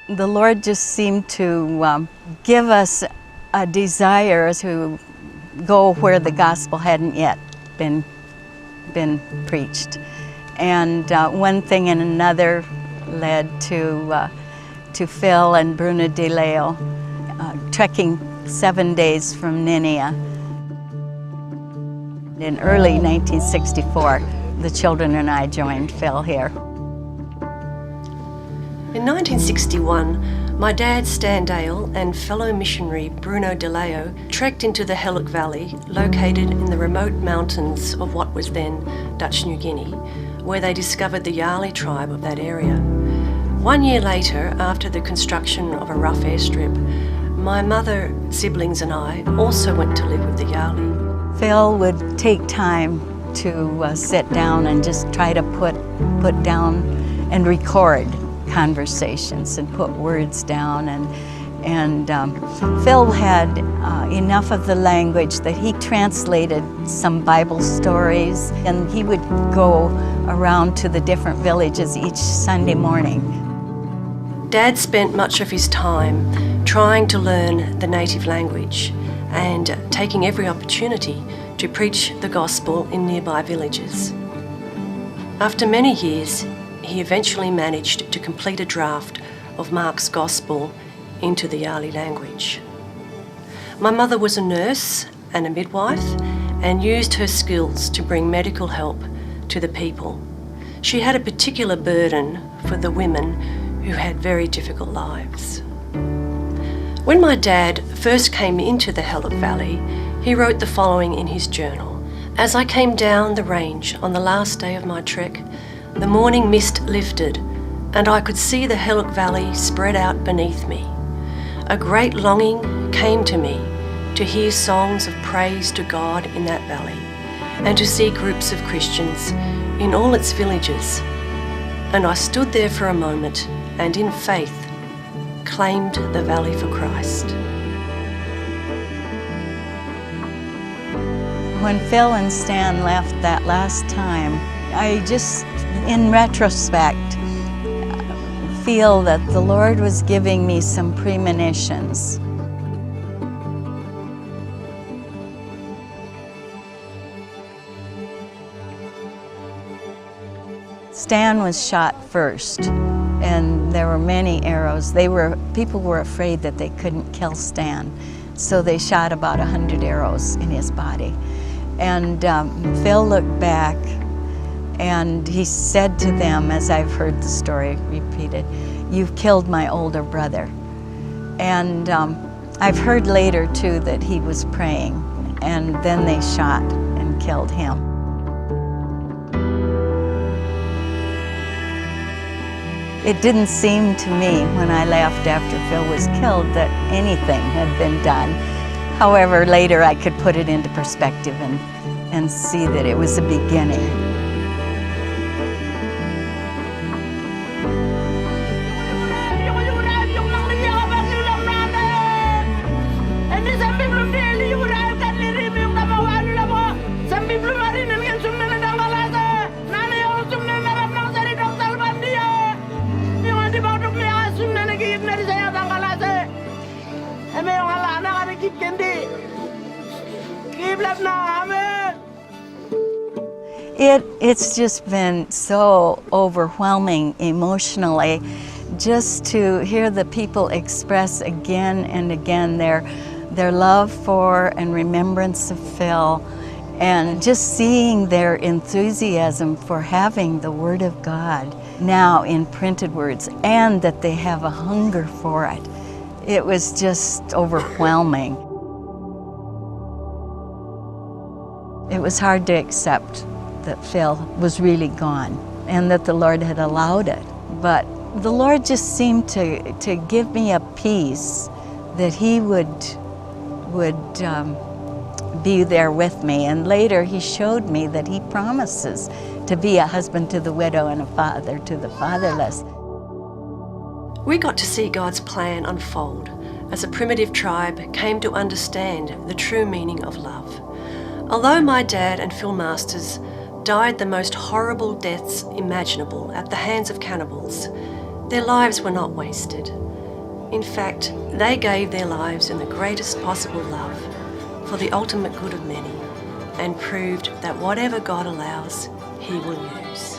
The Lord just seemed to give us a desire to go where the gospel hadn't yet been preached. And one thing and another led to Phil and Bruno de Leo trekking 7 days from Ninia. In early 1964, the children and I joined Phil here. In 1961, my dad Stan Dale and fellow missionary Bruno de Leo trekked into the Heloc Valley, located in the remote mountains of what was then Dutch New Guinea, where they discovered the Yali tribe of that area. 1 year later, after the construction of a rough airstrip, my mother, siblings and I also went to live with the Yali. Phil would take time to sit down and just try to put down and record conversations and put words down, and Phil had enough of the language that he translated some Bible stories, and he would go around to the different villages each Sunday morning. Dad spent much of his time trying to learn the native language and taking every opportunity to preach the gospel in nearby villages. After many years, he eventually managed to complete a draft of Mark's Gospel into the Yali language. My mother was a nurse and a midwife and used her skills to bring medical help to the people. She had a particular burden for the women who had very difficult lives. When my dad first came into the Heloc Valley, he wrote the following in his journal. As I came down the range on the last day of my trek, the morning mist lifted, and I could see the Heloc Valley spread out beneath me. A great longing came to me to hear songs of praise to God in that valley, and to see groups of Christians in all its villages. And I stood there for a moment, and in faith, claimed the valley for Christ. When Phil and Stan left that last time, I just, in retrospect, feel that the Lord was giving me some premonitions. Stan was shot first, and there were many arrows. People were afraid that they couldn't kill Stan, so they shot about 100 arrows in his body. And Phil looked back, and he said to them, as I've heard the story repeated, "You've killed my older brother." And I've heard later too that he was praying, and then they shot and killed him. It didn't seem to me when I left after Phil was killed that anything had been done. However, later I could put it into perspective and see that it was a beginning. It's just been so overwhelming emotionally, just to hear the people express again and again their love for and remembrance of Phil, and just seeing their enthusiasm for having the Word of God now in printed words, and that they have a hunger for it. It was just overwhelming. It was hard to accept that Phil was really gone and that the Lord had allowed it. But the Lord just seemed to give me a peace that He would be there with me. And later He showed me that He promises to be a husband to the widow and a father to the fatherless. We got to see God's plan unfold as a primitive tribe came to understand the true meaning of love. Although my dad and Phil Masters died the most horrible deaths imaginable at the hands of cannibals, their lives were not wasted. In fact, they gave their lives in the greatest possible love for the ultimate good of many and proved that whatever God allows, He will use.